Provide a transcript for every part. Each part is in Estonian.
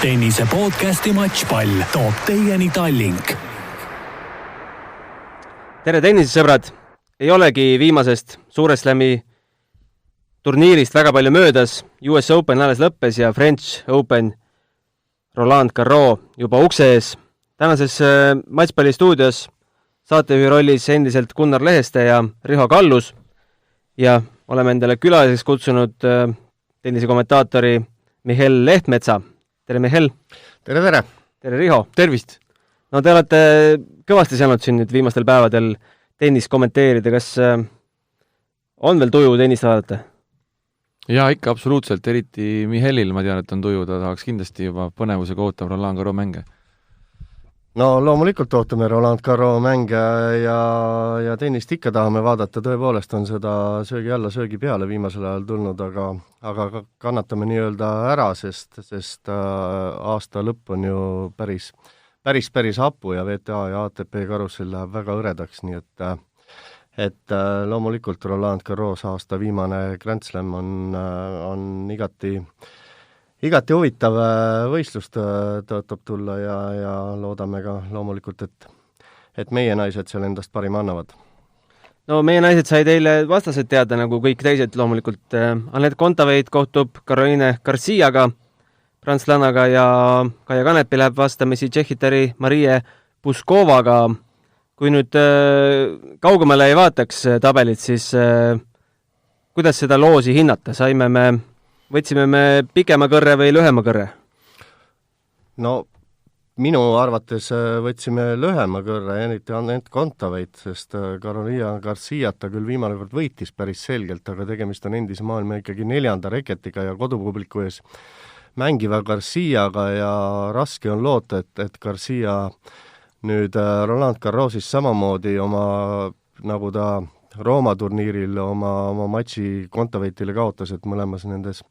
Tennise podcasti Matchpall toob teieni Tallink. Tere tennisesõbrad! Ei olegi viimasest Suure Slami turniirist väga palju möödas. US Open alles lõppes ja French Open Roland Garros juba ukse ees. Tänases Matchpalli stuudios saatejuhi rollis endiselt Gunnar Leheste ja Riho Kallus ja oleme endale külaliseks kutsunud tennisekommentaatori Mihhail Lehtmetsa. Tere, Mihhail! Tere, tere! Tere, Riho! Tervist! No te olete kõvasti saanud siin nüüd viimastel päevadel tennis kommenteerida. Kas on veel tuju tennist vaadata? Jaa, ikka absoluutselt. Eriti Mihhailil, ma tean, et on tuju. Ta tahaks kindlasti juba põnevusega ootab Roland Garros mänge. No loomulikult ootame Roland Garros mänge ja tennist ikka tahame vaadata. Tõepoolest on seda söögi alla, söögi peale viimasel ajal tulnud, aga kannatame nii-öelda ära, sest aasta lõpp on ju päris hapu ja VTA ja ATP karussell läheb väga õredaks, nii et loomulikult Roland Garros aasta viimane Grand Slam on igati huvitav võistlust tõotab tulla ja loodame ka loomulikult, et meie naised seal endast parima annavad. No meie naised said eile vastased teada, nagu kõik teised loomulikult. Anett Kontaveit kohtub Caroline Garciaga, prantslanaga ja Kaia Kanepi läheb vastamisi Tšehhitari Marie Puskovaga. Kui nüüd kaugemale ei vaataks tabelit, siis kuidas seda loosi hinnata? Võtsime me pikema kõrre või lühema kõrre? No minu arvates võtsime lühema kõrre, eriti Anett Kontaveit, sest Carolina Garciata küll viimane kord võitis päris selgelt, aga tegemist on endise maailma ikkagi 4. reketiga ja kodupubliku ees mängiva Garciaga ja raske on loota, et Garcia nüüd Roland Garrosis samamoodi nagu ta Rooma turniiril oma matši Kontaveitile kaotas, et mõlemas nendes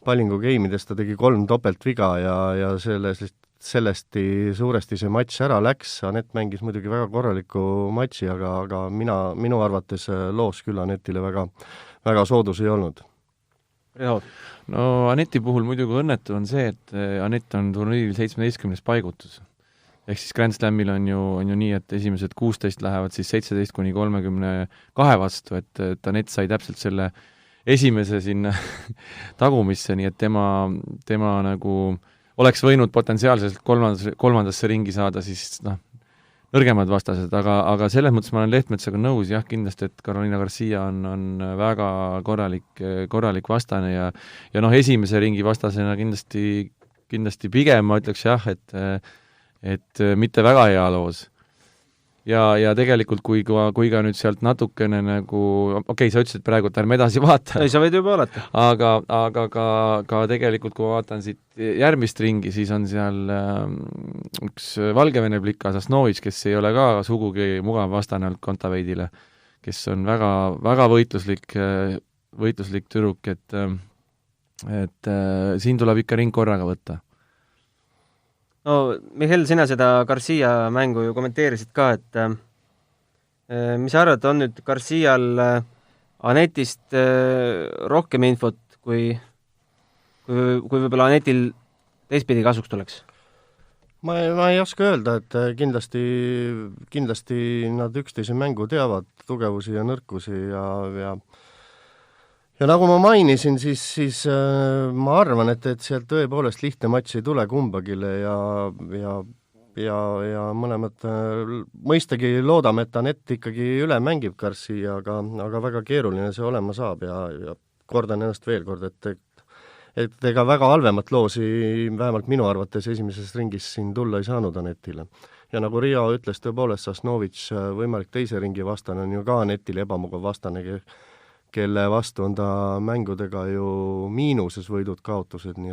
pallingu geimides ta tegi 3 topeltviga ja sellest suuresti see matš ära läks. Anett mängis muidugi väga korraliku matši, aga minu arvates loos küll Anettile väga soodus ei olnud. No Anetti puhul muidugi õnnetu on see, et Anett on turniiril 17. paigutus. Ehk siis Grand Slamil on ju nii, et esimesed 16 lähevad siis 17-32 vastu, et Anett sai täpselt selle esimese sinna tagumisse, nii et tema nagu oleks võinud potentsiaalselt kolmandasse ringi saada siis nõrgemad vastased, aga selles mõttes ma olen Lehtmetsaga nõus, jah, kindlasti, et Carolina Garcia on väga korralik vastane ja esimese ringi vastasena kindlasti pigem ma ütleks jah, et mitte väga hea loos. Ja tegelikult kui ka nüüd sealt natukene nagu, sa ütlesid praegu, et ärme edasi vaata. Ei, sa võid juba vaadata. Aga ka tegelikult, kui ma vaatan siit järgmist ringi, siis on seal üks Valgevene plika Sasnovitš, kes ei ole ka sugugi mugav vastane olnud Kontaveidile, kes on väga, väga võitluslik tüdruk, et siin tuleb ikka ring korraga võtta. No, Mihhail, sina seda Garcia mängu ju kommenteerisid ka, et mis sa arvad, on nüüd Garcial Anetist rohkem infot, kui võib-olla Anetil teistpidi kasuks tuleks? Ma ei oska öelda, et kindlasti nad üksteise mängu teavad, tugevusi ja nõrkusi ja nagu ma mainisin, siis ma arvan, et sealt tõepoolest lihtne matš ei tule kumbagile ja mõlemad mõistagi loodame, et Anett ikkagi üle mängib Garcia, aga väga keeruline see olema saab ja kordan ennast veel kord, et ega väga halvemat loosi vähemalt minu arvates esimeses ringis siin tulla ei saanud Anetile. Ja nagu Riho ütles, tõepoolest Sasnovitš võimalik teise ringi vastane on ju ka Anetile ebamugav vastane, kelle vastu on ta mängudega ju miinuses võidud kaotused, nii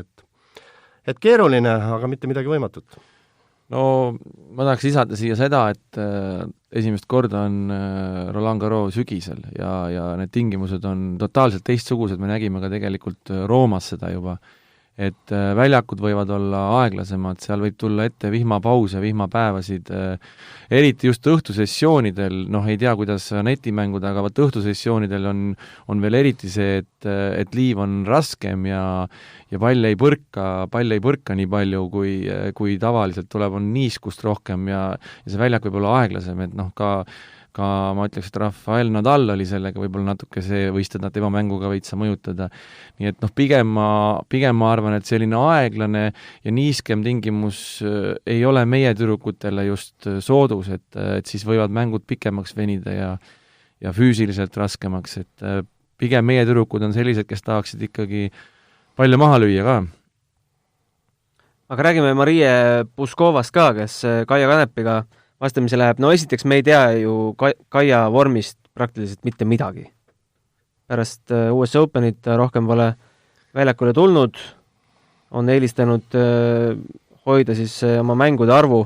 et keeruline, aga mitte midagi võimatut. No ma tahaks lisada siia seda, et esimest korda on Roland Garros sügisel ja need tingimused on totaalselt teistsugused, me nägime ka tegelikult Roomas seda juba, et väljakud võivad olla aeglasemad, seal võib tulla ette vihmapause, vihmapäevasid, eriti just õhtusessioonidel, ei tea, kuidas netimängud, aga vaat õhtusessioonidel on veel eriti see, et liiv on raskem ja pall ei põrka nii palju, kui tavaliselt tuleb, on niiskust rohkem ja see väljak võib olla aeglasem, et ka ma ütleks, et Rafael Nadal oli sellega võib-olla natuke see, võis teda tema mänguga veitsa mõjutada. Nii et pigem ma arvan, et selline aeglane ja niiskem tingimus ei ole meie tüdrukutele just soodus, et siis võivad mängud pikemaks venida ja füüsiliselt raskemaks, et pigem meie tüdrukud on sellised, kes tahaksid ikkagi palju maha lüüa ka. Aga räägime Marie Puskovast ka, kes Kaia Kanepiga vastamise läheb. No esiteks me ei tea ju Kaia vormist praktiliselt mitte midagi. Pärast US Openit rohkem pole väljakule tulnud, on eelistanud hoida siis oma mängude arvu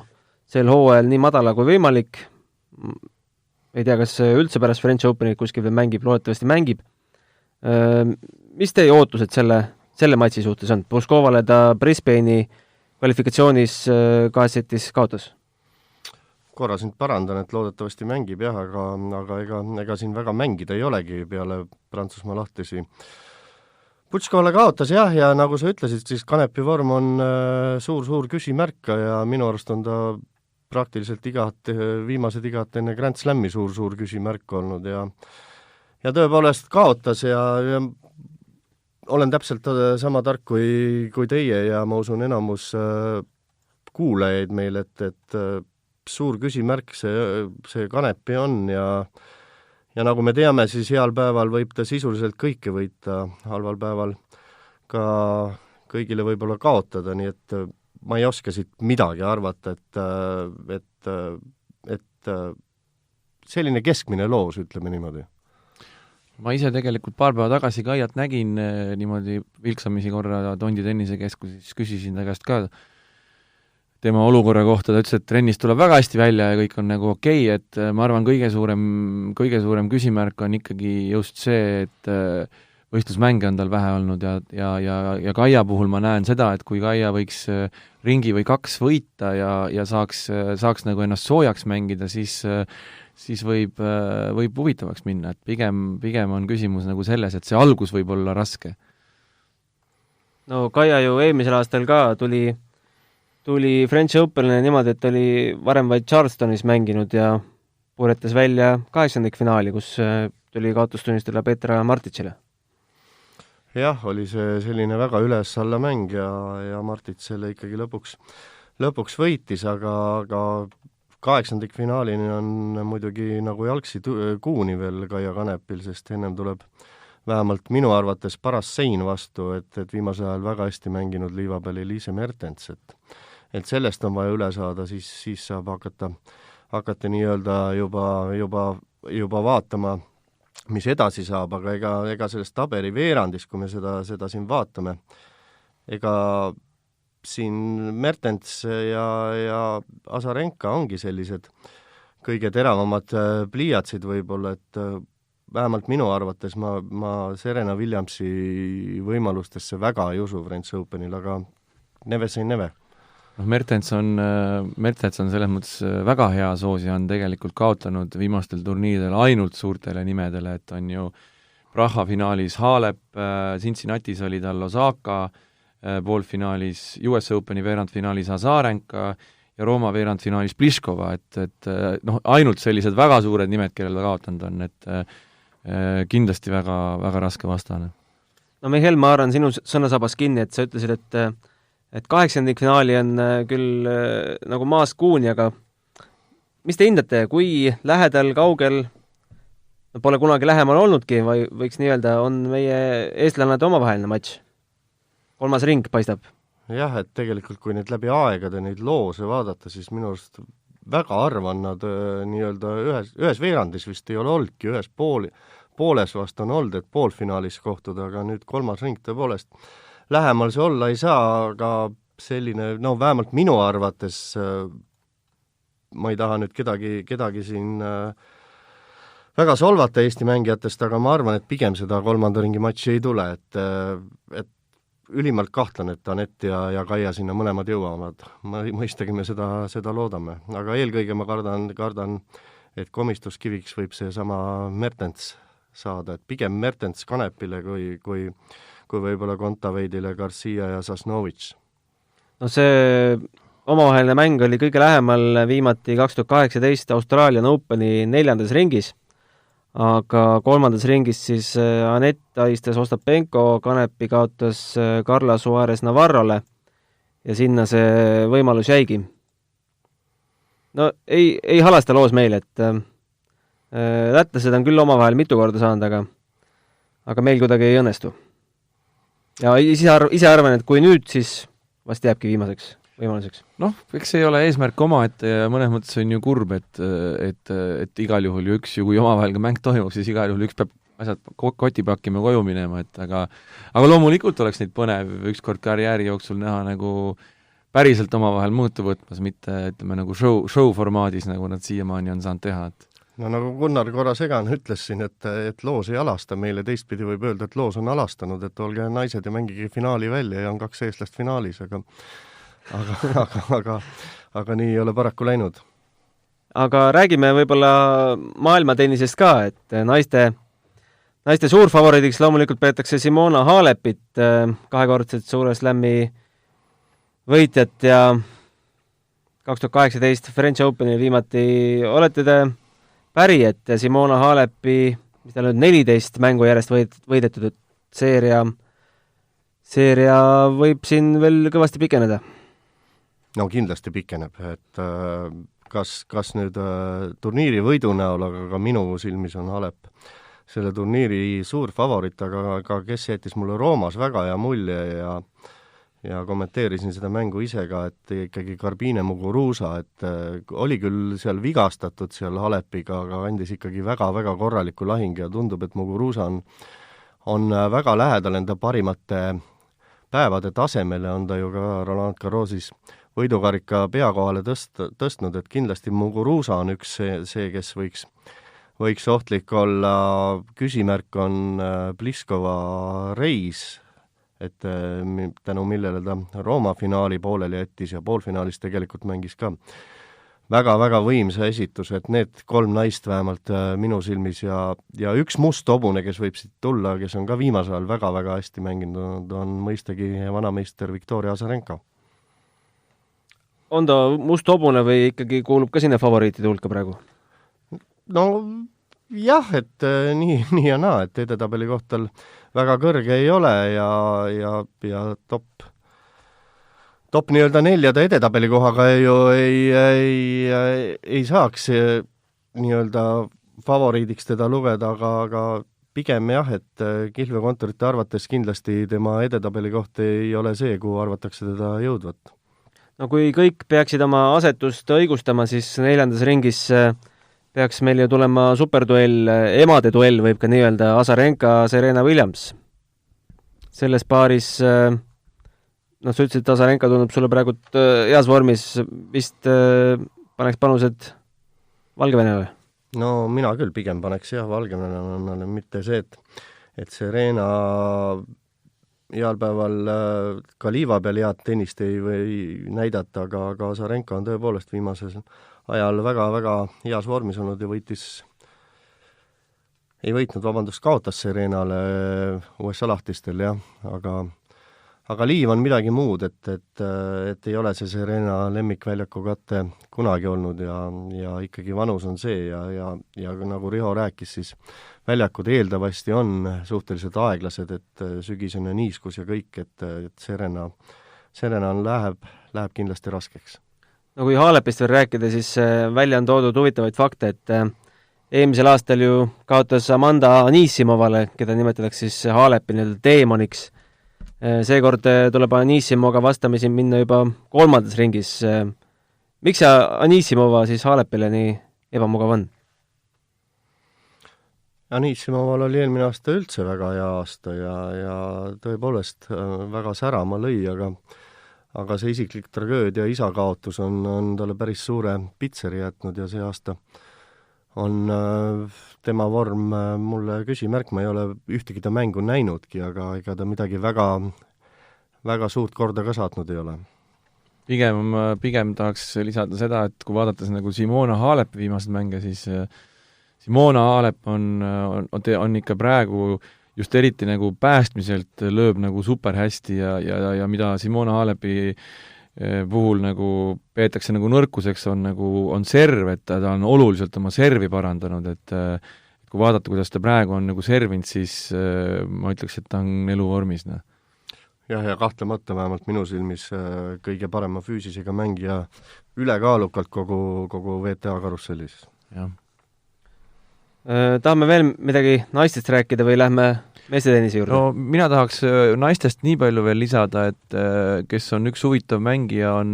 sel hooajal nii madala kui võimalik. Ei tea, kas üldse pärast French Openit kuskil veel mängib, loodetavasti mängib. Mis teie ootused selle matši suhtes on? Puskovale ta Brisbane'i kvalifikatsioonis kahesetis kaotas. Korra sind parandan, et loodetavasti mängib jah, aga ega siin väga mängida ei olegi peale Prantsusmaa lahtisi. Putskovale kaotas jah, ja nagu sa ütlesid, siis Kanepi vorm on suur küsimärk ja minu arust on ta praktiliselt viimased igat enne Grand Slami suur küsimärk olnud ja tõepoolest kaotas ja olen täpselt sama tark kui teie ja ma usun enamus kuulajaid meil, et suur küsimärk see Kanepi on ja nagu me teame, siis heal päeval võib ta sisuliselt kõike võita, halval päeval ka kõigile võib-olla kaotada, nii et ma ei oska siit midagi arvata, et selline keskmine loos, ütleme niimoodi. Ma ise tegelikult paar päeva tagasi Kaiat nägin niimoodi vilksamisi korra Tondi tennisekeskuses, küsisin ta käest ka tema olukorra kohta, ta ütles, et trennis tuleb väga hästi välja ja kõik on nagu okei, et ma arvan, kõige suurem küsimärk on ikkagi just see, et võistlusmänge on tal vähe olnud ja Kaia puhul ma näen seda, et kui Kaia võiks ringi või 2 võita ja saaks nagu ennast soojaks mängida, siis võib huvitavaks minna, et pigem on küsimus nagu selles, et see algus võib olla raske. No Kaia ju eelmisel aastal ka tuli French Openile niimoodi, et oli varem vaid Charlestonis mänginud ja puuretas välja 8. finaali, kus tuli kaotustunnistada Petra Marticile. Jah, oli see selline väga üles-alla mäng ja Martic selle ikkagi lõpuks võitis, aga 8. finaalini on muidugi nagu jalgsi kuuni veel Kaia Kanepil, sest ennem tuleb vähemalt minu arvates paras sein vastu, et viimasel ajal väga hästi mänginud liiva peal Elise Mertens, et sellest on vaja üle saada, siis saab hakata nii-öelda juba vaatama, mis edasi saab, aga ega sellest tabeli veerandis, kui me seda siin vaatame, ega siin Mertens ja Azarenka ongi sellised kõige teravamad pliiatsid võib-olla, et vähemalt minu arvates ma Serena Williamsi võimalustesse väga ei usu French Openil, aga never say never. Mertens on selles mõttes väga hea soosija, on tegelikult kaotanud viimastel turniiridel ainult suurtele nimedele, et on ju Praha finaalis Halep, Cincinnatis oli tal Osaka, poolfinaalis US Openi veerandfinaalis Azarenka ja Rooma veerandfinaalis Pliskova, et ainult sellised väga suured nimed, kellel ta kaotanud on, et kindlasti väga, väga raske vastane. No Mihhail, ma arvan sinu sõnasabas kinni, et sa ütlesid, et 8. finaali on küll nagu maast kuuni, aga mis te hindate, kui lähedal, kaugel, pole kunagi lähemal olnudki, või võiks nii öelda, on meie eestlannade omavaheline matš? 3. ring paistab. Jah, et tegelikult kui neid läbi aegade neid loose vaadata, siis minu arust väga harva on nad nii-öelda ühes veerandis vist ei ole olnudki, ühes pooles vast on olnud, et poolfinaalis kohtuda, aga nüüd 3. ring tõepoolest lähemal see olla ei saa, aga selline, vähemalt minu arvates ma ei taha nüüd kedagi siin väga solvata Eesti mängijatest, aga ma arvan, et pigem seda 3. ringi matši ei tule, et ülimalt kahtlen, et Anett ja Kaia sinna mõlemad jõuavad. Mõistagi me seda loodame. Aga eelkõige ma kardan, et komistuskiviks võib see sama Mertens saada, et pigem Mertens Kanepile kui võib-olla Kontaveidile Garcia ja Sasnovitš. No see omavaheline mäng oli kõige lähemal viimati 2018 Australian Openi 4. ringis, aga 3. ringis siis Anett ahistas Ostapenko, Kanepi kaotas Carla Suarez Navarrole ja sinna see võimalus jäigi. No ei halasta loos meil, et lätlased on küll omavahel mitu korda saanud, aga meil kuidagi ei õnnestu. Ja ise arvan, et kui nüüd, siis vast jääbki viimaseks võimaluseks. Noh, eks see ei ole eesmärk omaette ja mõnes mõttes on ju kurb, et igal juhul ju kui omavahel ka mäng toimub, siis igal juhul üks peab asjad koti pakkima koju minema, aga loomulikult oleks neid põnev ükskord karjääri jooksul näha nagu päriselt omavahel muutu võtmas, mitte ütleme nagu show formaadis, nagu nad siiamaani on saanud teha. No nagu Gunnar korra segan ütles siin, et loos ei alasta meile, teistpidi võib öelda, et loos on alastanud, et olge naised ja mängige finaali välja ja on 2 eestlast finaalis, aga nii ei ole paraku läinud. Aga räägime võib-olla maailmatennisest ka, et naiste suurfavoriidiks loomulikult peetakse Simona Halepit, 2-kordset Suure Slami võitjat ja 2018 French Openil viimati olete te päri, et Simona Halepi, mis tal nüüd 14 mängu järjest võidetud seeria võib siin veel kõvasti pikeneda? No kindlasti pikeneb, et kas nüüd turniiri võidu näol, aga ka minu silmis on Halep selle turniiri suur favorit, aga kes jättis mulle Roomas väga hea mulje ja kommenteerisin seda mängu ise ka, et ikkagi Garbine Muguruza, et oli küll seal vigastatud seal Halepiga, aga andis ikkagi väga-väga korraliku lahing ja tundub, et Muguruza on väga lähedal enda parimate päevade tasemele, on ta ju ka Roland Garrosis võidukarika peakohale tõstnud, et kindlasti Muguruza on üks see, kes võiks ohtlik olla. Küsimärk on Pliskova reis, et tänu millele ta Rooma finaali pooleli jättis ja poolfinaalis tegelikult mängis ka väga-väga võimsa esitus, et need 3 naist vähemalt minu silmis ja üks must hobune, kes võib siit tulla, kes on ka viimasel ajal väga-väga hästi mänginud, on mõistagi vanameister Viktoria Azarenka. On ta must hobune või ikkagi kuulub ka sinna favoriitide hulka praegu? No jah, et nii ja naa, et edetabeli koht tal väga kõrge ei ole ja top nii-öelda 4 edetabeli kohaga ju ei saaks nii-öelda favoriidiks teda lugeda, aga pigem jah, et kilvekontorite arvates kindlasti tema edetabeli koht ei ole see, kuhu arvatakse teda jõudvat. No kui kõik peaksid oma asetust õigustama, siis 4. ringis peaks meil ju tulema superduell, emade duell võib ka nii-öelda, Azarenka, Serena Williams. Selles paaris, sa ütlesid, et Azarenka tundub sulle praegu heas vormis, vist paneks panused Valgevenele? No mina küll pigem paneks Valgevenele, mitte see, et Serena heal päeval ka liiva peal head tennist ei või näidata, aga Azarenka on tõepoolest viimasel ajal väga-väga heas vormis olnud ja kaotas Serenale USA lahtistel, jah, aga liiv on midagi muud, et ei ole see Serena lemmikväljaku katte kunagi olnud ja ikkagi vanus on see ja nagu Riho rääkis, siis väljakud eeldavasti on suhteliselt aeglased, et sügisene niiskus ja kõik, et Serena läheb kindlasti raskeks. No kui Halepist veel rääkida, siis välja on toodud huvitavaid fakte, et eelmisel aastal ju kaotas Amanda Anisimovale, keda nimetatakse siis Halepi teemoniks. Seekord tuleb Anisimoga vastamisi minna juba 3. ringis. Miks see Anisimova siis Halepile nii ebamugav on? Anisimoval oli eelmine aasta üldse väga hea aasta ja tõepoolest väga särama lõi, aga see isiklik tragöödia isa kaotus on talle päris suure pitseri jätnud ja see aasta on tema vorm mulle küsimärk, ma ei ole ühtegi ta mängu näinudki, aga ega ta midagi väga väga suurt korda ka saatnud ei ole. Pigem tahaks lisada seda, et kui vaadates nagu Simona Halepi viimased mänge, siis Simona Halep on ikka praegu just eriti nagu päästmiselt lööb nagu super hästi ja mida Simona Halepi puhul nagu peetakse nagu nõrkuseks, on serv, et ta on oluliselt oma servi parandanud, et kui vaadata, kuidas ta praegu on nagu servinud, siis ma ütleks, et ta on eluvormis. Jah, ja kahtlemata vähemalt minu silmis kõige parema füüsisega mängija ülekaalukalt kogu VTA karussellis. Jah. Tahame veel midagi naistest rääkida või lähme meestetennise juurde? No mina tahaks naistest nii palju veel lisada, et kes on üks huvitav mängija, on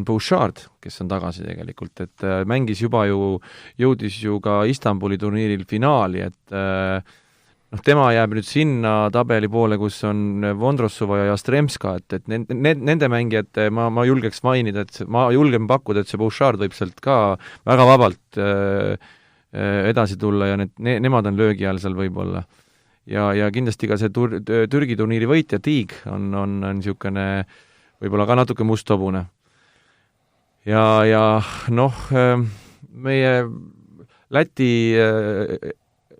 Bouchard, kes on tagasi tegelikult, et mängis jõudis ju ka Istanbuli turniiril finaali, et tema jääb nüüd sinna tabeli poole, kus on Vondrossova ja Jastremska, et nende mängijate ma julgeks mainida, et ma julgen pakkuda, et see Bouchard võib sealt ka väga vabalt edasi tulla ja nemad on löögi all seal võib-olla. Ja kindlasti ka see Türgi turniiri võitja Tiig on niisugune võib-olla ka natuke musthobune. Ja meie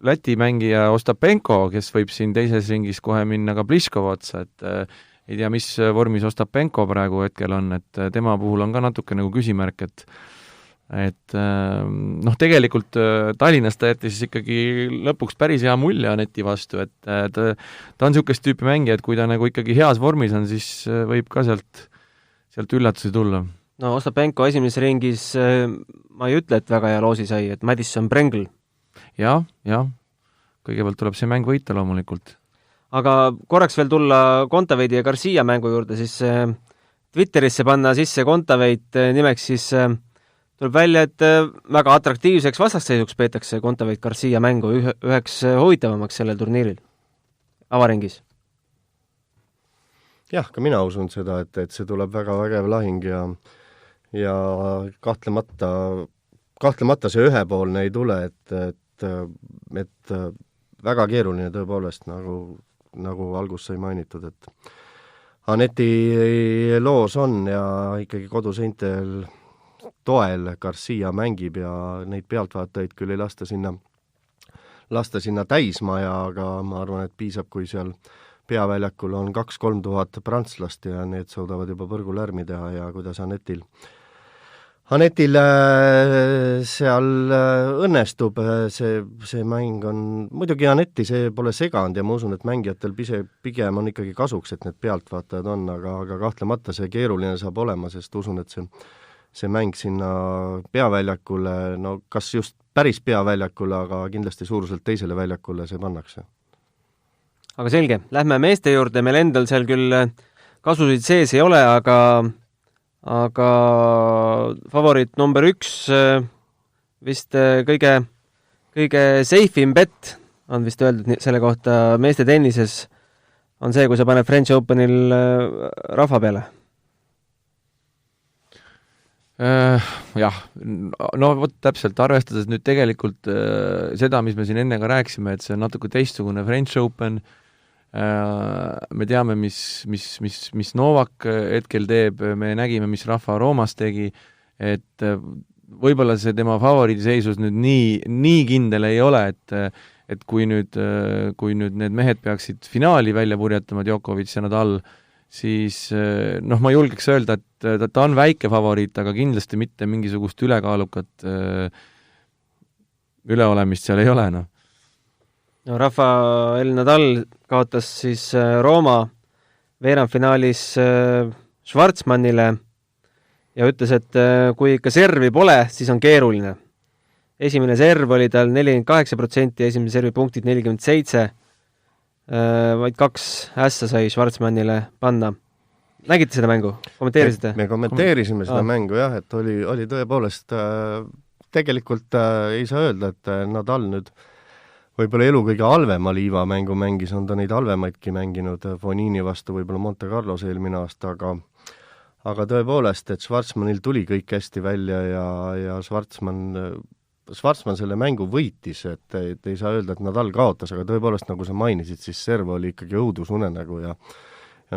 Läti mängija Ostapenko, kes võib siin teises ringis kohe minna ka Pliškova otsa, et ei tea, mis vormis Ostapenko praegu hetkel on, et tema puhul on ka natuke nagu küsimärk, et tegelikult Tallinnas ta jättis ikkagi lõpuks päris hea mulje Aneti vastu, et ta on niisugust tüüpi mängija, et kui ta nagu ikkagi heas vormis on, siis võib ka sealt üllatusi tulla. No Ostapenko esimeses ringis ma ei ütle, et väga hea loosi sai, et Madison Brengel. Jah, kõigepealt tuleb see mäng võita loomulikult. Aga korraks veel tulla Kontaveidi ja Garcia mängu juurde, siis Twitterisse panna sisse Kontaveit nimeks, siis tuleb välja, et väga atraktiivseks vastasseisuks peetakse Kontaveit Garcia mängu üheks huvitavamaks sellel turniiril avaringis. Jah, ka mina usun seda, et see tuleb väga vägev lahing ja kahtlemata see ühepoolne ei tule, et väga keeruline tõepoolest, nagu algus sai mainitud, et Aneti loos on ja ikkagi koduseintel toel Garcia mängib ja neid pealtvaatajaid küll ei lasta sinna täismaja, aga ma arvan, et piisab, kui seal peaväljakul on 2-3 tuhat prantslast ja need suudavad juba põrgulärmi teha ja kuidas Anetil seal õnnestub, see mäng on, muidugi Aneti see pole seganud ja ma usun, et mängijatel pigem on ikkagi kasuks, et need pealtvaatajad on, aga kahtlemata see keeruline saab olema, sest usun, et see mäng sinna peaväljakule, no kas just päris peaväljakule, aga kindlasti suuruselt teisele väljakule see pannakse. Aga selge, lähme meeste juurde, meil endal seal küll kasusid sees ei ole, aga favoriit number 1 vist kõige safe'im bet on vist öeldud selle kohta meeste tennises on see, kui sa paned French Openil rahva peale. Jah, no vot täpselt, arvestades nüüd tegelikult seda, mis me siin enne ka rääkisime, et see on natuke teistsugune French Open, me teame, mis Novak hetkel teeb, me nägime, mis Rafa Roomas tegi, et võib-olla see tema favoriidiseisus nüüd nii kindel ei ole, et kui nüüd need mehed peaksid finaali välja purjetama, Djokovic ja Nadal, siis ma julgeks öelda, et ta on väike favoriit, aga kindlasti mitte mingisugust ülekaalukat üleolemist seal ei ole, No Rafael Nadal kaotas siis Rooma veerandfinaalis Schwarzmannile ja ütles, et kui ikka servi pole, siis on keeruline. Esimene serv oli tal 48%, esimene servi punktid 47%, vaid 2 ässa sai Schwarzmannile panna. Nägite seda mängu? Kommenteerisite? Me kommenteerisime seda mängu jah, et oli tõepoolest tegelikult ei saa öelda, et Nadal nüüd võib-olla elu kõige halvema liivamängu mängis, on ta neid halvemaidki mänginud Fonini vastu võib-olla Monte Carlos eelmine aasta, aga tõepoolest, et Schwarzmannil tuli kõik hästi välja ja Schwarzmann selle mängu võitis, et ei saa öelda, et Nadal kaotas, aga tõepoolest, nagu sa mainisid, siis serv oli ikkagi õudusunenägu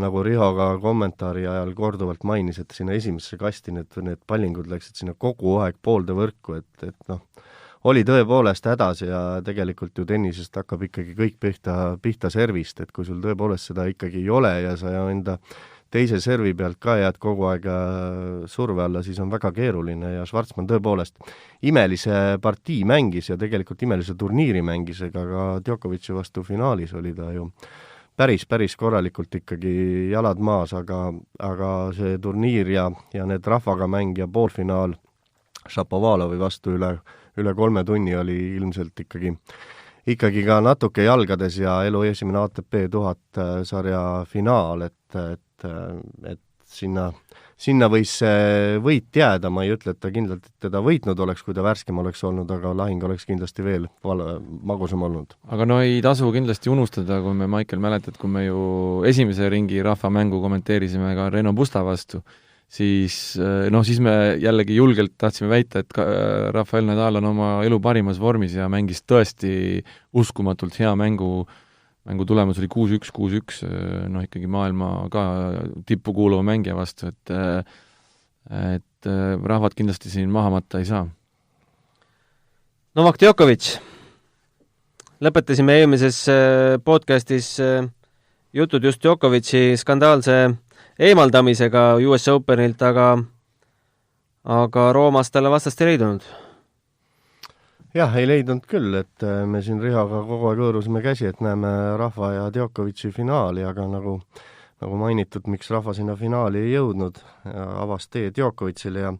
nagu Riho ka kommentaari ajal korduvalt mainis, et sinna esimesse kasti need pallingud läksid sinna kogu aeg poolde võrku, et noh, oli tõepoolest hädas ja tegelikult ju tennisest hakkab ikkagi kõik pihta servist, et kui sul tõepoolest seda ikkagi ei ole ja sa enda teise servi pealt ka jääd kogu aeg surve alla, siis on väga keeruline ja Schwartzman tõepoolest imelise partii mängis ja tegelikult imelise turniiri mängis, ega ka Djokovic'i vastu finaalis oli ta ju päris korralikult ikkagi jalad maas, aga see turniir ja need rahvaga mäng ja poolfinaal Šapovalovi vastu üle 3 tunni oli ilmselt ikkagi ka natuke jalgades ja elu esimene ATP 1000 sarja finaal, et sinna võis see võit jääda, ma ei ütle, et ta kindlalt teda võitnud oleks, kui ta värskem oleks olnud, aga lahing oleks kindlasti veel magusam olnud. Aga no ei tasu kindlasti unustada, kui me, Maicel, mäletad, kui me ju esimese ringi rahvamängu kommenteerisime ka Reno Busta vastu, siis me jällegi julgelt tahtsime väita, et Rafael Nadal on oma elu parimas vormis ja mängis tõesti uskumatult hea mängu tulemus oli 6-1, 6-1, ikkagi maailma ka tippu kuuluva mängija vastu, et rahvad kindlasti siin maha matta ei saa. Novak Djokovic. Lõpetasime eelmises podcastis jutud just Djokovic'i skandaalse eemaldamisega US Openilt, aga Roomas talle vastast ei leidunud. Jah, ei leidnud küll, et me siin Rihaga kogu aeg hõõrusime käsi, et näeme Rahva ja Djokovic'i finaali, aga nagu mainitud, miks Rahva sinna finaali ei jõudnud, avas tee Djokovic'ile ja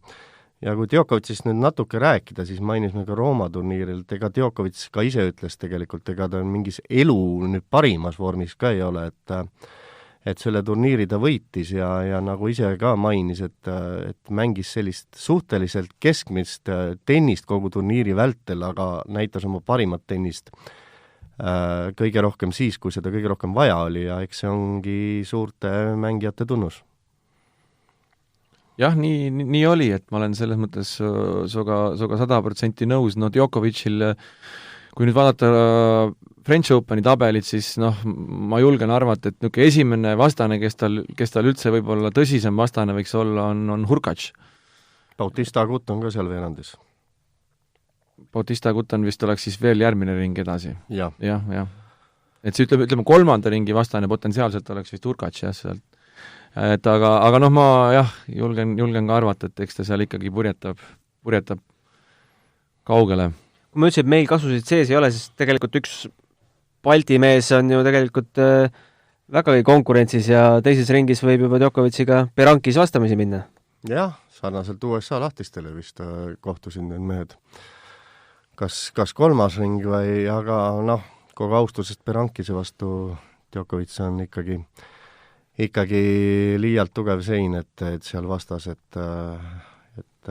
kui Djokovic'ist nüüd natuke rääkida, siis mainisime ka Rooma turniiril, et ega Djokovic ka ise ütles tegelikult, ega ta mingis elu nüüd parimas vormis ka ei ole, et selle turniiri ta võitis ja nagu ise ka mainis, et mängis sellist suhteliselt keskmist tennist kogu turniiri vältel, aga näitas oma parimat tennist kõige rohkem siis, kui seda kõige rohkem vaja oli ja eks see ongi suurte mängijate tunnus. Jah, nii oli, et ma olen selles mõttes soga 100% nõus, no Djokovic'il, kui nüüd vaadata French Openi tabelit, siis ma julgen arvata, et niisugune esimene vastane, kes tal üldse võib-olla tõsisem vastane võiks olla, on Hurkacz. Bautista Agut on ka seal veerandis. Bautista Agut on vist oleks siis veel järgmine ring edasi. Jah. Et see ütleme 3. ringi vastane potentsiaalselt oleks vist Hurkacz, jah, sealt. Et aga ma julgen ka arvata, et eks ta seal ikkagi purjetab kaugele. Kui ma ütlesin, et meil kasusid sees ei ole, siis tegelikult üks Balti mees on ju tegelikult vägagi konkurentsis ja teises ringis võib juba Djokovic'iga Berankis vastamisi minna. Jah, sarnaselt USA lahtistele vist kohtusin need mehed. Kas 3. ring või, aga kogu austusest Berankise vastu Djokovic on ikkagi liialt tugev sein, et seal vastas, et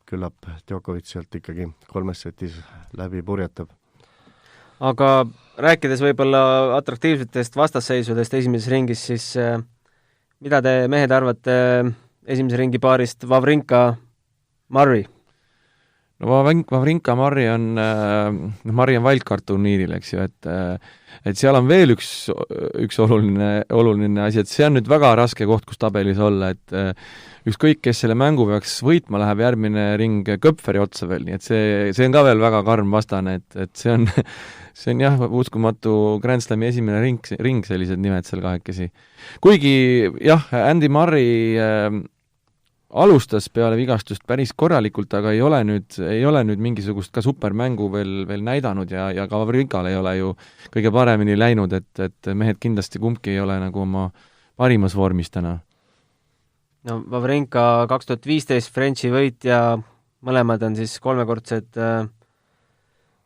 küllap Djokovic sealt ikkagi 3 setis läbi purjetab. Aga rääkides võib-olla atraktiivsetest vastasseisudest esimeses ringis, siis mida te mehed arvate esimese ringi paarist Wawrinka-Murray? No Wawrinka-Murray on wildcard turniiril, eks ju, et seal on veel üks oluline asi, et see on nüüd väga raske koht, kus tabelis olla, et ükskõik, kes selle mängu peaks võitma, läheb järgmine ring Köpferi otsa veel, nii et see on ka veel väga karm vastane, et see on jah, uskumatu Grand Slami esimene ring sellised nimed seal kahekesi. Kuigi jah, Andy Murray alustas peale vigastust päris korralikult, aga ei ole nüüd mingisugust ka supermängu veel näidanud ja ka Wawrinkal ei ole ju kõige paremini läinud, et mehed kindlasti kumbki ei ole nagu oma parimas vormis täna. No Wawrinka 2015 Frenchi võitja, mõlemad on siis kolmekordsed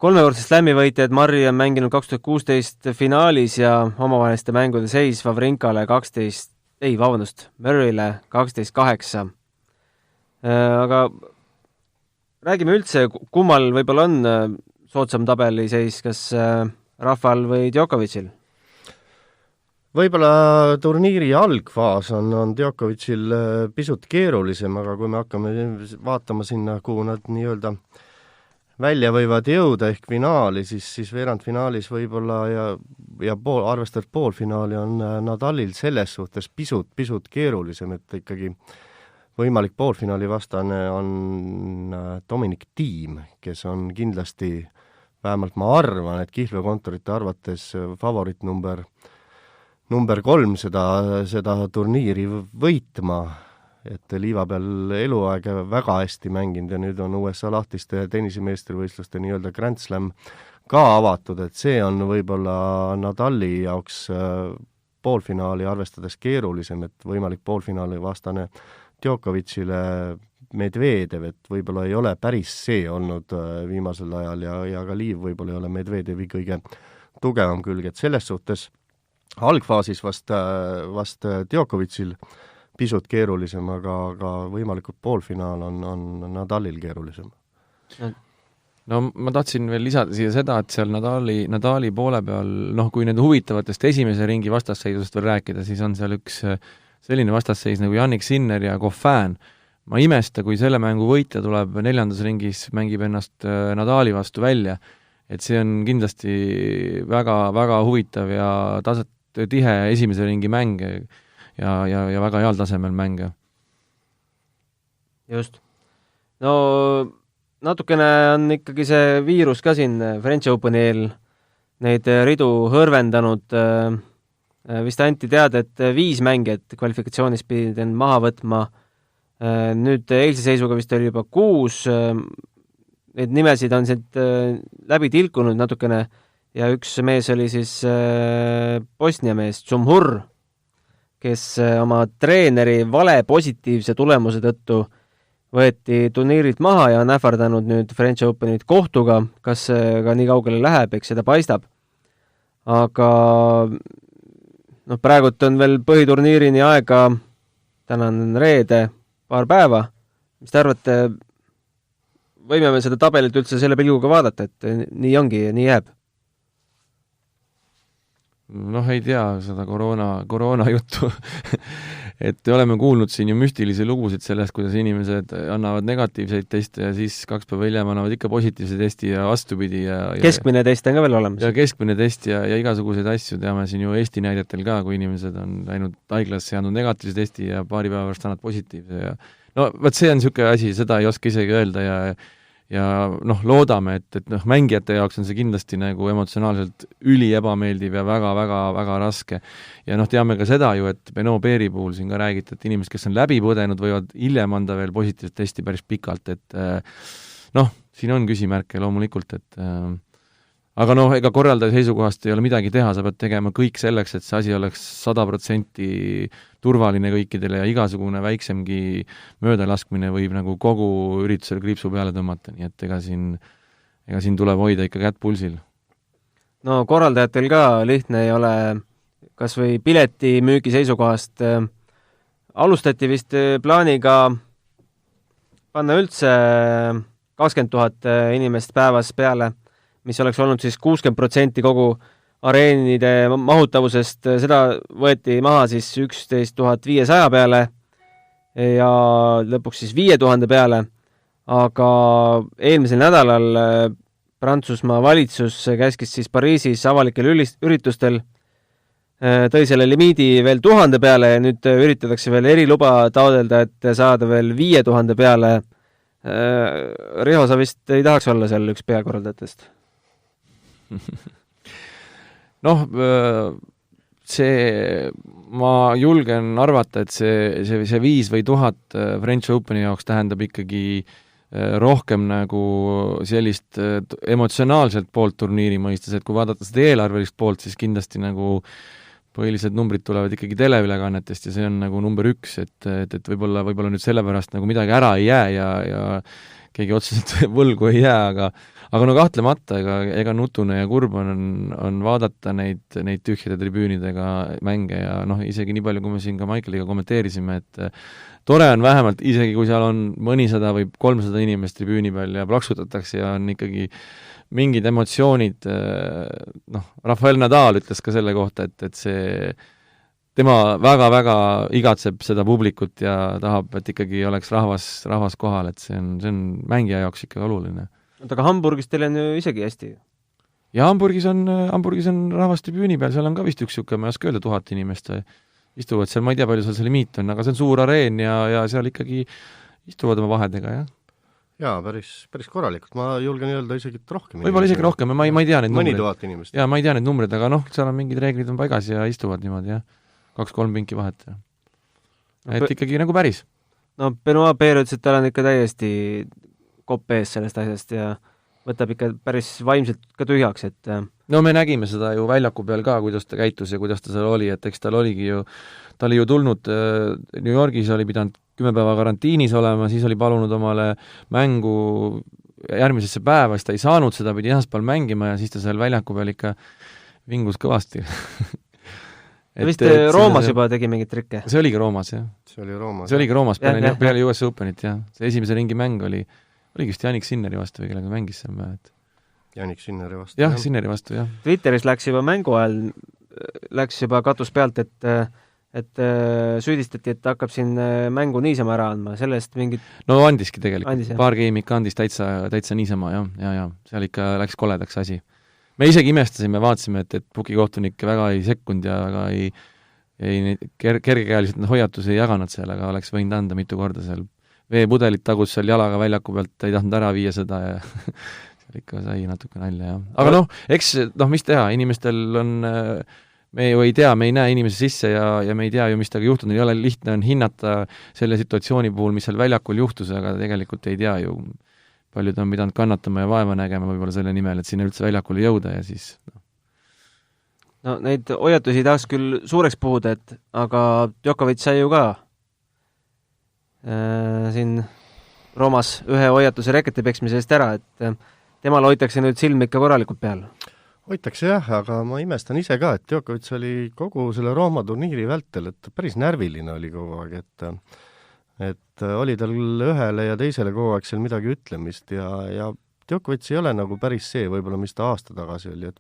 slam'i võitjad, Murray on mänginud 2016 finaalis ja omavaheliste mängude seis Wawrinkale Murray'le 12-8. Aga räägime üldse, kummal võib-olla on soodsam tabeliseis, kas Rafal või Djokovic'il? Võib-olla turniiri algfaas on Djokovic'il pisut keerulisem, aga kui me hakkame vaatama sinna, kuhu nad nii-öelda välja võivad jõuda ehk finaali, siis veerandfinaalis võib-olla ja arvestades poolfinaali on Nadalil selles suhtes pisut keerulisem, et ikkagi võimalik poolfinaali vastane on Dominic Thiem, kes on kindlasti, vähemalt ma arvan, et kihlveokontorite arvates favorit number 3 seda turniiri võitma, et liiva peal eluaeg väga hästi mänginud ja nüüd on USA lahtiste tennisemeistrivõistluste nii-öelda Grand Slam ka avatud, et see on võib-olla Nadali jaoks poolfinaali arvestades keerulisem, et võimalik poolfinaali vastane Djokovicile Medvedev, et võib-olla ei ole päris see olnud viimasel ajal ja ka liiv võib-olla ei ole Medvedevi kõige tugevam külg, et selles suhtes algfaasis vast Djokovicil pisut keerulisem, aga võimalikult poolfinaal on Nadalil keerulisem. No ma tahtsin veel lisada siia seda, et seal Nadali poole peal, kui need huvitavatest esimese ringi vastasseisust veel rääkida, siis on seal üks selline vastasseis nagu Jannik Sinner ja Goffin. Ma imesta, kui selle mängu võitja tuleb 4. ringis, mängib ennast Nadali vastu välja, et see on kindlasti väga, väga huvitav ja tihe esimese ringi mäng ja väga heal tasemel mänge. Just. No natukene on ikkagi see viirus ka siin French Openi eel neid ridu hõrvendanud. Vist anti teada, et 5 mängijat kvalifikatsioonis pidid end maha võtma. Nüüd eilse seisuga vist oli juba 6. Neid nimesid on siit läbi tilkunud natukene ja üks mees oli siis Bosnia mees, Dzumhur, kes oma treeneri vale positiivse tulemuse tõttu võeti turniirilt maha ja on ähvardanud nüüd French Openit kohtuga, kas ka nii kaugele läheb, eks seda paistab. Aga praegult on veel põhiturniirini aega, täna on reede, paar päeva. Mis te arvate, võime me seda tabelit üldse selle pilguga vaadata, et nii ongi ja nii jääb? Ei tea seda koroona juttu, et oleme kuulnud siin ju müstilisi lugusid sellest, kuidas inimesed annavad negatiivseid teste ja siis 2 päeva hiljem annavad ikka positiivse testi ja vastupidi. Keskmine test on ka veel olemas. Ja keskmine test ja igasuguseid asju teame siin ju Eesti näidetel ka, kui inimesed on läinud haiglasse ja andnud negatiivse testi ja paari päeva pärast annavad positiivse. Võt see on niisugune asi, seda ei oska isegi öelda ja loodame, et mängijate jaoks on see kindlasti nagu emotsionaalselt üli ebameeldiv ja väga raske. Ja teame ka seda ju, et Benoît Paire puhul siin ka räägiti, et inimesed, kes on läbi põdenud, võivad hiljem anda veel positiivset testi päris pikalt, et siin on küsimärke loomulikult, et aga ega korraldaja seisukohast ei ole midagi teha, sa pead tegema kõik selleks, et see asi oleks 100% turvaline kõikidele ja igasugune väiksemgi möödalaskmine võib nagu kogu üritusel kriipsu peale tõmmata, nii et ega siin tuleb hoida ikka kätt pulsil. No korraldajatel ka lihtne ei ole, kas või pileti müügi seisukohast alustati vist plaaniga panna üldse 20 000 inimest päevas peale, mis oleks olnud siis 60% kogu areenide mahutavusest, seda võeti maha siis 11 500 peale ja lõpuks siis 5000 peale, aga eelmisel nädalal Prantsusmaa valitsus käskis siis Pariisis avalikel üritustel, tõi selle limiidi veel 1000 peale ja nüüd üritatakse veel eriluba taodelda, et saada veel 5000 peale. Riho, sa vist ei tahaks olla seal üks peakorraldajatest? Ma julgen arvata, et see 5 või 1000 French Openi jaoks tähendab ikkagi rohkem nagu sellist emotsionaalselt poolt turniiri mõistes, et kui vaadata seda eelarvelist poolt, siis kindlasti nagu põhilised numbrid tulevad ikkagi teleülekannetest ja see on nagu number 1, et võib-olla nüüd sellepärast nagu midagi ära ei jää ja keegi otseselt võlgu ei jää, aga kahtlemata ega nutune ja kurb on vaadata neid tühjade tribüünidega mänge ja isegi nii palju, kui me siin ka Michaeliga kommenteerisime, et tore on vähemalt, isegi kui seal on mõnisada või 300 inimest tribüüni peal ja plaksutatakse ja on ikkagi mingid emotsioonid, Rafael Nadal ütles ka selle kohta, et see tema väga-väga igatseb seda publikut ja tahab, et ikkagi oleks rahvas kohal, et see on mängija jaoks ikka oluline. Aga Hamburgis teil on ju isegi hästi. ja Hamburgis on rahvas tribüüni peal, seal on ka vist üks ma ei oska öelda 1000 inimest istuvad seal, ma ei tea, palju seal see limiit on, aga see on suur areen ja seal ikkagi istuvad oma vahedega, jah. Jaa, päris korralikult, ma julgen öelda isegi rohkem. Võib-olla isegi rohkem, ma ei tea neid mõni numbreid. 1000 inimest. Jaa, ma ei tea neid numbreid, aga seal on mingid reeglid on paigas ja istuvad niimoodi, jah. 2-3 pinki vahet. Et ikkagi nagu päris. No Benoit Peer ütles, et tal on ikka täiesti kopp ees sellest asjast ja võtab ikka päris vaimselt ka tühjaks, et no me nägime seda ju väljaku peal ka, kuidas ta käitus ja kuidas ta seal oli, et eks tal oligi ju, ta oli ju tulnud New Yorgis, oli pidanud 10 päeva karantiinis olema, siis oli palunud omale mängu järgmisesse päeva, siis ta ei saanud seda, pidi esmaspäeval mängima ja siis ta seal väljaku peal ikka vingus kõvasti. vist Roomas juba tegi mingit trikke? See oligi Roomas, jah. See oligi Roomas peale US Openit, jah. See esimese ringi mäng oligi vist Jannik Sinneri vastu või kellega mängis seal päev. Jannik Sinneri vastu. Jah, Sinneri vastu, jah. Twitteris läks juba mängu ajal, läks juba katus pealt, et süüdistati, et hakkab siin mängu niisama ära andma, sellest mingit... No andiski tegelikult, paar game ikka andis täitsa niisama, jah. Seal ikka läks koledaks asi. Me isegi imestasime, vaatasime, et pukikohtunik väga ei sekkunud ja väga ei kergekäeliselt hoiatusi ei jaganud seal, aga oleks võinud anda mitu korda seal. Veepudelit tagus seal jalaga väljaku pealt, ei tahtnud ära viia seda ja seal ikka sai natuke nalja, jah. Aga eks mis teha, inimestel on, me ju ei tea, me ei näe inimese sisse ja me ei tea ju, mis taga juhtunud, ei ole lihtne on hinnata selle situatsiooni puhul, mis seal väljakul juhtus, aga tegelikult ei tea ju, paljud on pidanud kannatama ja vaeva nägema võib-olla selle nimel, et sinna üldse väljakule jõuda ja siis No neid hoiatusi tahaks küll suureks puhuda, aga Djokovic sai ju ka siin Roomas ühe hoiatuse reketi peksmise eest ära, et temal hoitakse nüüd silm ikka korralikult peal. Hoitakse jah, aga ma imestan ise ka, et Djokovic oli kogu selle Rooma turniiri vältel, et päris närviline oli kogu aeg, et oli tal ühele ja teisele kogu aeg seal midagi ütlemist ja Djokovic ei ole nagu päris see võib-olla, mis ta aasta tagasi oli, et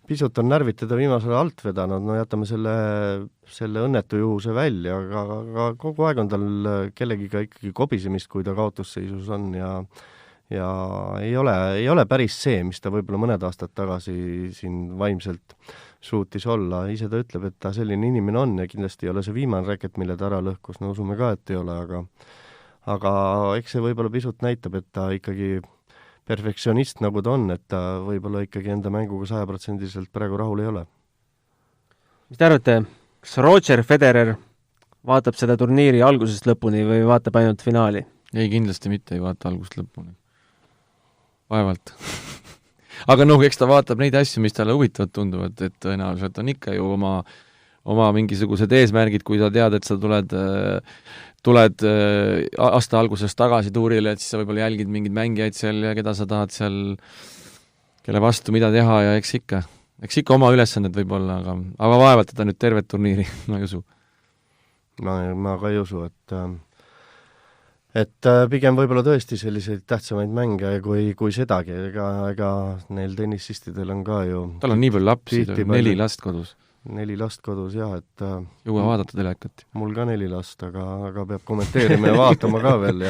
pisut on närvid teda viimasele alt vedanud, no jätame selle õnnetu juhuse välja, aga kogu aeg on tal kellegiga ikkagi kobisemist, kui ta kaotusseisus on ja ei ole päris see, mis ta võib-olla mõned aastad tagasi siin vaimselt suutis olla. Ise ta ütleb, et ta selline inimene on ja kindlasti ei ole see viimane reket, mille ta ära lõhkus, no usume ka, et ei ole, aga eks see võib-olla pisut näitab, et ta ikkagi perfektsionist nagu ta on, et ta võib-olla ikkagi enda mänguga 100% praegu rahul ei ole. Mis te arvate, kas Roger Federer vaatab seda turniiri algusest lõpuni või vaatab ainult finaali? Ei, kindlasti mitte ei vaata algusest lõpuni. Vaevalt. Aga eks ta vaatab neid asju, mis talle huvitavad tunduvad, et tõenäoliselt on ikka ju oma mingisugused eesmärgid, kui sa tead, et sa tuled aasta algusest tagasi tuurile, et siis sa võib-olla jälgid mingeid mängijaid seal ja keda sa tahad seal, kelle vastu mida teha ja eks ikka oma ülesanded võib-olla, aga vaevalt teda nüüd tervet turniiri, ma ei usu. Ma ka ei usu, et pigem võib-olla tõesti selliseid tähtsamaid mänge kui sedagi, ega neil tennisistidel on ka ju... Tal on nii palju lapsi, 4 last kodus. 4 last kodus, jah, et... Jõua vaadata telekat. Mul ka 4 last, aga peab kommenteerima ja vaatama ka veel,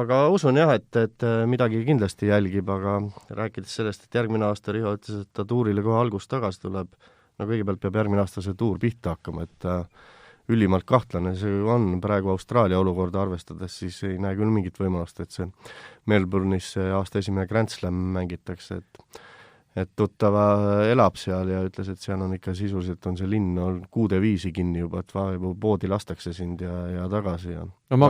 aga usun jah, et midagi kindlasti jälgib, aga rääkides sellest, et järgmine aasta Riho ütles, et ta tuurile kohe algust tagasi tuleb, no kõigepealt peab järgmine aasta see tuur pihta hakkama, et ülimalt kahtlane see on praegu Austraalia olukorda arvestades, siis ei näe küll mingit võimalust, et see Melbourne'is see aasta esimene Grand Slam mängitakse, et tuttava elab seal ja ütles, et seal on ikka sisuliselt on see linn on kuude viisi kinni juba, et poodi lastakse sind ja tagasi ja no ma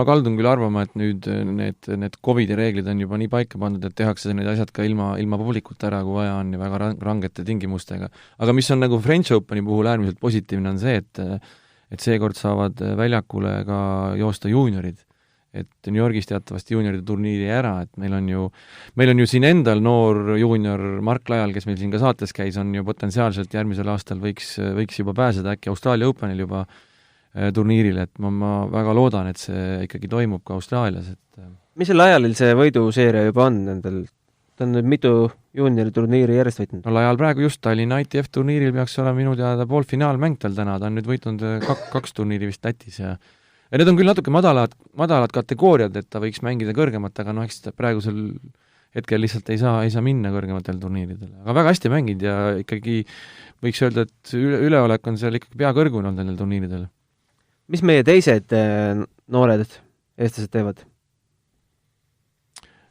kaldun küll arvama, et nüüd need COVID-i reeglid on juba nii paika pandud, et tehakse need asjad ka ilma publikult ära, kui vaja on ja väga rangete tingimustega. Aga mis on nagu French Openi puhul äärmiselt positiivne on see, et seekord saavad väljakule ka joosta juuniorid. Et New Yorgis teatavasti juunioride turniiri ära, et meil on ju siin endal noor juunior Mark Lajal, kes meil siin ka saates käis, on ju potentsiaalselt järgmisel aastal võiks juba pääseda äkki Austraalia Openil juba turniiril, et ma väga loodan, et see ikkagi toimub ka Austraalias. Mis selle Lajalil see võiduseeria juba on nendel? Ta on nüüd mitu juuniori turniiri järjest võitnud? No Lajal praegu just Tallinna ITF turniiril peaks olema minu teada poolfinaalmäng tal täna, ta on nüüd võitnud 2 turniiri vist Lätis ja need on küll natuke madalad kategooriad, et ta võiks mängida kõrgemat, aga eks praegusel hetkel lihtsalt ei saa minna kõrgematele turniiridele. Aga väga hästi mänginud ja ikkagi võiks öelda, et üleolek on seal ikkagi peakõrgune olnud nendel turniiridel. Mis meie teised noored eestlased teevad?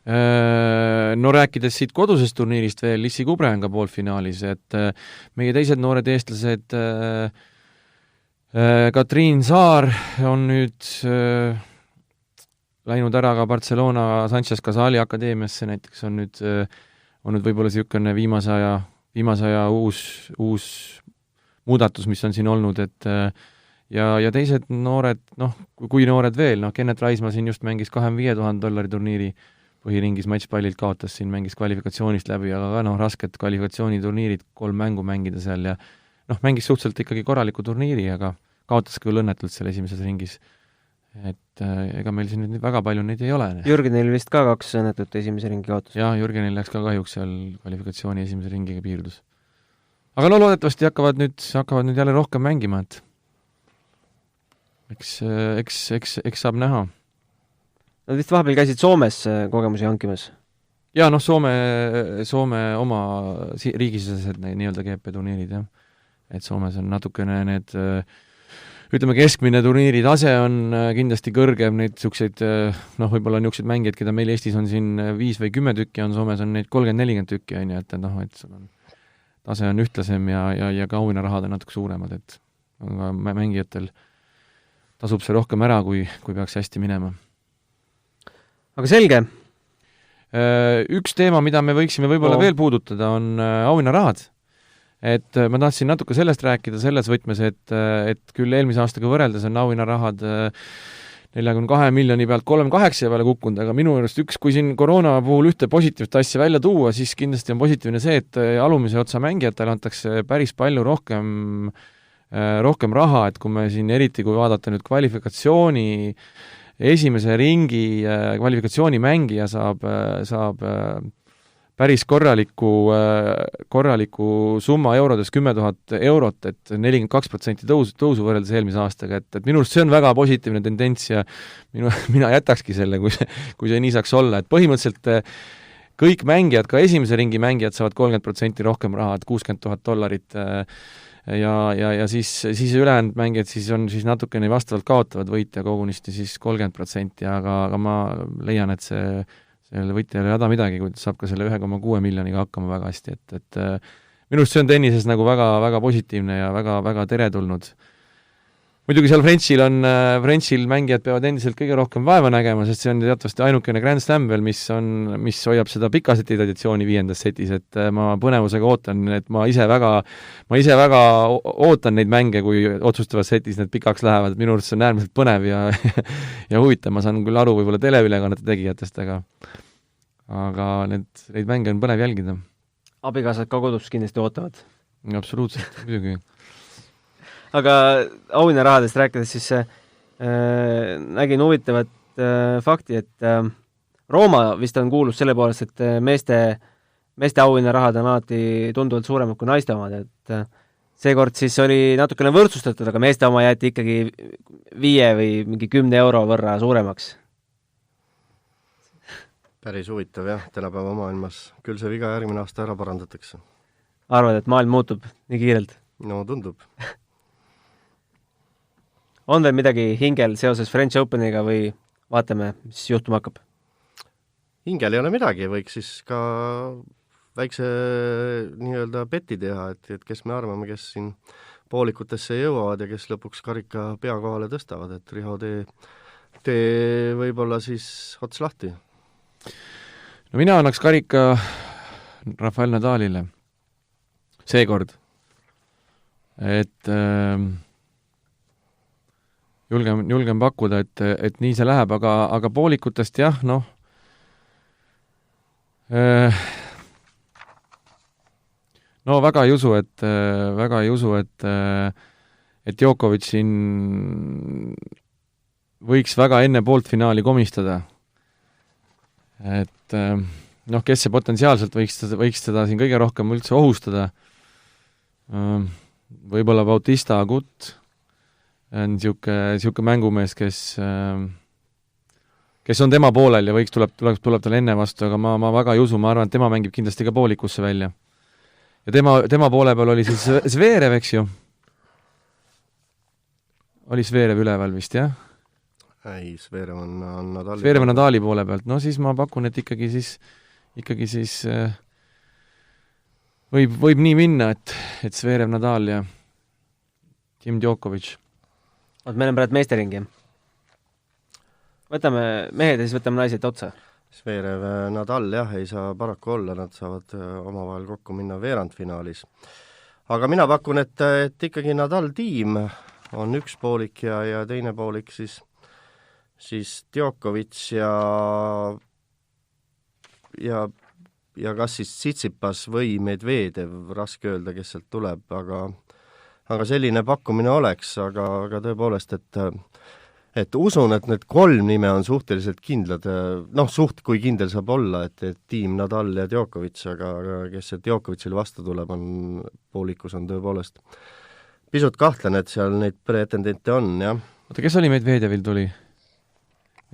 No rääkides siit kodusest turniirist veel, Lissi Kubre on ka poolfinaalis, et meie teised noored eestlased, Katriin Saar on nüüd läinud ära ka Barcelona Sanchez Casali akadeemiasse, näiteks on nüüd võib-olla niisugune viimase aja uus muudatus, mis on siin olnud, et ja teised noored, kui noored veel, Kenneth Raismaa siin just mängis $25,000 turniiri põhiringis matšpallilt, kaotas siin, mängis kvalifikatsioonist läbi, aga ka rasked kvalifikatsiooniturniirid, 3 mängu mängida seal ja mängis suhteliselt ikkagi korraliku turniiri, aga kaotas küll õnnetult seal esimeses ringis. Et ega meil siin nüüd väga palju neid ei ole. Jürgenil vist ka 2 õnnetut esimese ringi kaotus. Jaa, Jürgenil läks ka kahjuks seal kvalifikatsiooni esimese ringiga piirdus. Aga loodetavasti hakkavad nüüd jälle rohkem mängima, et eks saab näha. Nad vist vahepeal käisid Soomes kogemusi hankimas? Jaa, Soome oma riigisisesed nii-öelda GP-turniirid, jah. Et Soomes on natukene need, ütleme, keskmine turniiri tase on kindlasti kõrgem, neid niisuguseid, võib-olla niisuguseid mängijaid, keda meil Eestis on siin 5 või 10 tükki, on Soomes on neid 30-40 tükki, et sul on tase on ühtlasem ja ka auhinnarahad on natuke suuremad, et mängijatel tasub see rohkem ära, kui peaks hästi minema. Aga selge. Üks teema, mida me võiksime võib-olla veel puudutada, on auhinnarahad. Et ma tahtsin natuke sellest rääkida selles võtmes, et küll eelmise aastaga võrreldes on auhinnarahad 42 miljoni pealt 3,8 peale kukkunud, aga minu arust kui siin koroona puhul ühte positiivset asja välja tuua, siis kindlasti on positiivne see, et alumise otsa mängijatele antakse päris palju rohkem raha, et kui me siin eriti, kui vaadata nüüd kvalifikatsiooni esimese ringi kvalifikatsiooni mängija saab päris korraliku summa eurodes 10 000 eurot, et 42% tõusu võrreldes eelmise aastaga, et minu arust see on väga positiivne tendents ja mina jätakski selle, kui see nii saaks olla, et põhimõtteliselt kõik mängijad, ka esimese ringi mängijad saavad 30% rohkem raha, et $60,000 ja siis ülejäänud mängijad siis natukene vastavalt kaotavad võitja kogunisti siis 30%, aga ma leian, et selle võitjale ei häda midagi, kui ta saab ka selle 1,6 miljoniga hakkama väga hästi, et minu arust see on tennises nagu väga, väga positiivne ja väga, väga teretulnud. Muidugi seal Frenchil mängijad peavad endiselt kõige rohkem vaeva nägema, sest see on teatavasti ainukene Grand Slam veel, mis hoiab seda pikaseti traditsiooni 5. setis, et ma põnevusega ootan, et ma ise väga ootan neid mänge, kui otsustavas setis need pikaks lähevad, minu arust see on äärmiselt põnev ja huvitav, ma saan küll aru võib-olla teleülekannete tegijatest, aga neid mänge on põnev jälgida. Abikaasad ka kodus kindlasti ootavad. Absoluutselt, muidugi. Aga auhinnarahadest rääkides siis nägin huvitavat fakti, et Rooma vist on kuulus selle poolest, et meeste auhinnarahad on alati tunduvalt suuremad kui naiste omad, et seekord siis oli natukene võrdsustatud, aga meeste oma jäeti ikkagi 5 või mingi 10 euro võrra suuremaks. Päris huvitav jah, tänapäeva maailmas. Küll see viga järgmine aasta ära parandatakse. Arvad, et maailm muutub nii kiirelt? No tundub. On veel midagi hingel seoses French Openiga või vaatame, mis juhtuma hakkab? Hingel ei ole midagi, võiks siis ka väikse nii-öelda peti teha, et kes me arvame, kes siin poolikutesse jõuavad ja kes lõpuks karika pea kohale tõstavad, et Riho tee võib-olla siis ots lahti. No mina annaks karika Rafael Nadalile seekord, et julgem pakkuda, et nii see läheb, aga poolikutest jah, väga ei usu, et Djokovic siin võiks väga enne pooltfinaali komistada. Et kes see potentsiaalselt võiks teda siin kõige rohkem üldse ohustada, võib-olla Bautista Agut on niisugune mängumees, kes kes on tema poolel ja tuleb tal enne vastu, aga ma väga ei usu, ma arvan, et tema mängib kindlasti ka poolikusse välja. Ja tema poole peal oli siis Zverev, eks ju? Oli Zverev üleval vist, jah? Ei, Zverev on Nadali. Zverev on Nadali poole pealt. No siis ma pakun, et ikkagi siis võib nii minna, et Zverev, Nadal ja Tim Djokovic. Meil on praegu meisteringi. Võtame mehed ja siis võtame naised otsa. Zverev, Nadal jah, ei saa paraku olla, nad saavad omavahel kokku minna veerandfinaalis. Aga mina pakun, et ikkagi Nadal tiim on üks poolik ja teine poolik siis Djokovic ja kas siis Tsitsipas või Medvedev, raske öelda, kes sealt tuleb, aga selline pakkumine oleks, aga tõepoolest, et usun, et need 3 nime on suhteliselt kindlad, kui kindel saab olla, et tiim Nadal ja Djokovic, aga kes see Djokovicil vastu tuleb, poolikus on tõepoolest pisut kahtlane, et seal neid pretendente on, jah. Oota, kes oli Medvedevil tuli?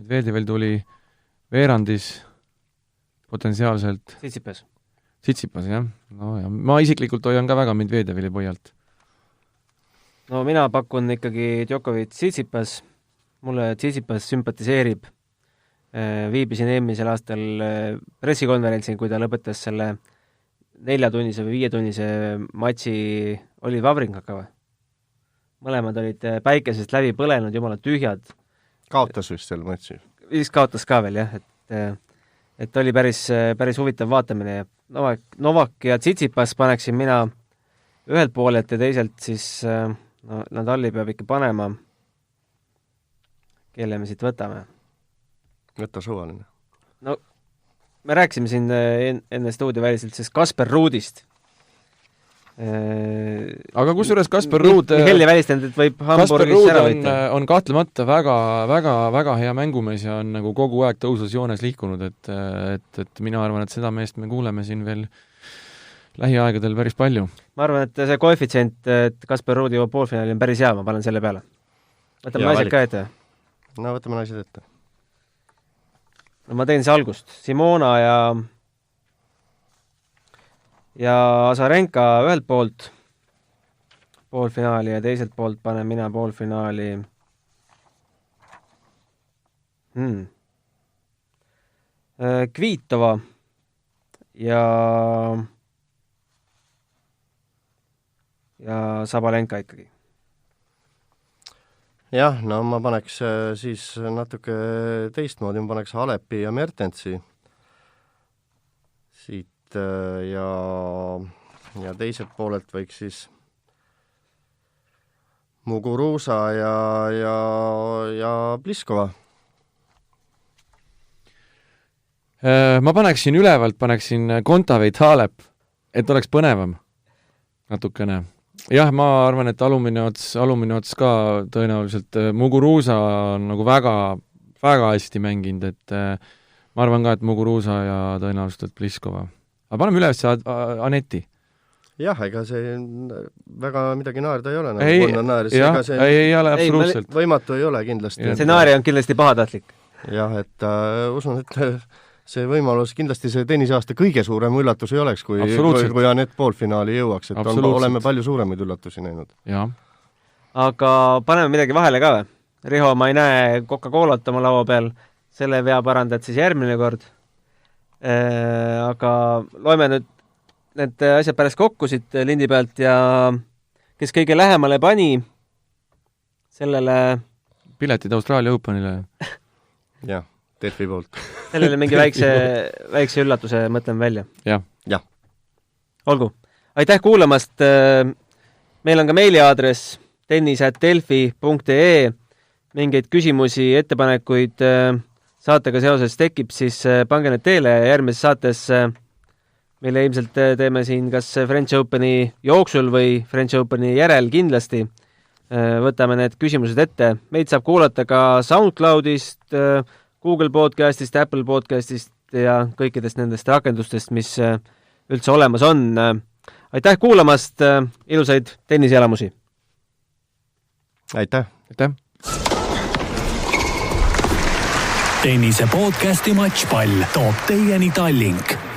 Medvedevil tuli veerandis potentsiaalselt Tsitsipas, jah. No, ja ma isiklikult hoian ka väga Medvedevili põhjalt. No mina pakun ikkagi Djokovic Tsitsipas. Mulle Tsitsipas sümpatiseerib. Viibisin eelmisel aastal pressikonverentsil, kui ta lõpetas selle 4-tunnise või 5-tunnise matši oli Vavrinkaga või? Mõlemad olid päikesest läbi põlenud, jumala tühjad. Kaotas vist seal matši. Vist kaotas ka veel, jah, et oli päris huvitav vaatamine. Novak ja Tsitsipas paneksin mina ühelt poolelt ja teiselt siis Nadali peab ikka panema. Kelle me siit võtame? Võta suvaline. No, me rääkisime siin enne stuudioväliselt siis Kasper Ruudist. Aga kusjuures Kasper Ruud Mihhelli välistanud, et võib Hamburgis ära võita. On kahtlemata väga hea mängumees ja on nagu kogu aeg tõusus joones liikunud, et mina arvan, et seda meest me kuuleme siin veel lähiaegadel päris palju. Ma arvan, et see koefitsient, et Kasper Ruud jõuab poolfinaali on päris hea, ma panen selle peale. Võtame naised ka ette. No võtame naised ette. No ma teen see algust. Simona ja Azarenka ühelt poolt poolfinaali ja teiselt poolt panen mina poolfinaali Kvitova ja Sabalenka ikkagi. Jah, no ma paneks siis natuke teistmoodi, ma paneks Alepi ja Mertensi siit ja teiselt poolelt võiks siis Muguruza ja Pliskova. Ma paneksin ülevalt, Kontaveit Halep, et oleks põnevam natukene. Jah, ma arvan, et alumine ots ka tõenäoliselt Muguruza on nagu väga hästi mänginud, et ma arvan ka, et Muguruza ja tõenäoliselt Pliskova. Aga paneme üles Aneti. Jah, ega see väga midagi naerda ei ole. Ei ole absoluutselt. Võimatu ei ole kindlasti. Stsenaari on kindlasti pahatahtlik. Jah, et usun, et see võimalus, kindlasti see tennisaasta kõige suurem üllatus ei oleks, kui Anett poolfinaali jõuaks, et oleme palju suuremaid üllatusi näinud. Ja. Aga paneme midagi vahele ka või? Riho, ma ei näe Coca-Colat oma laua peal, selle vea parandad siis järgmine kord. Aga loeme nüüd need asjad pärast kokku siit lindi pealt ja kes kõige lähemale pani sellele piletid Austraalia Openile. Jah, Delfi poolt. Sellele mingi väikse üllatuse mõtleme välja. Jah. Olgu. Aitäh kuulamast. Meil on ka meiliaadress tennis@delfi.ee. Mingeid küsimusi, ettepanekuid saatega seoses tekib, siis pange need teele ja järgmises saates mille ilmselt teeme siin kas French Openi jooksul või French Openi järel kindlasti. Võtame need küsimused ette. Meid saab kuulata ka SoundCloudist, Google Podcastist, Apple Podcastist ja kõikidest nendest rakendustest, mis üldse olemas on. Aitäh kuulamast, ilusaid tenniseelamusi! Aitäh! Aitäh! tennise podcasti Matšpall toob teieni Tallink.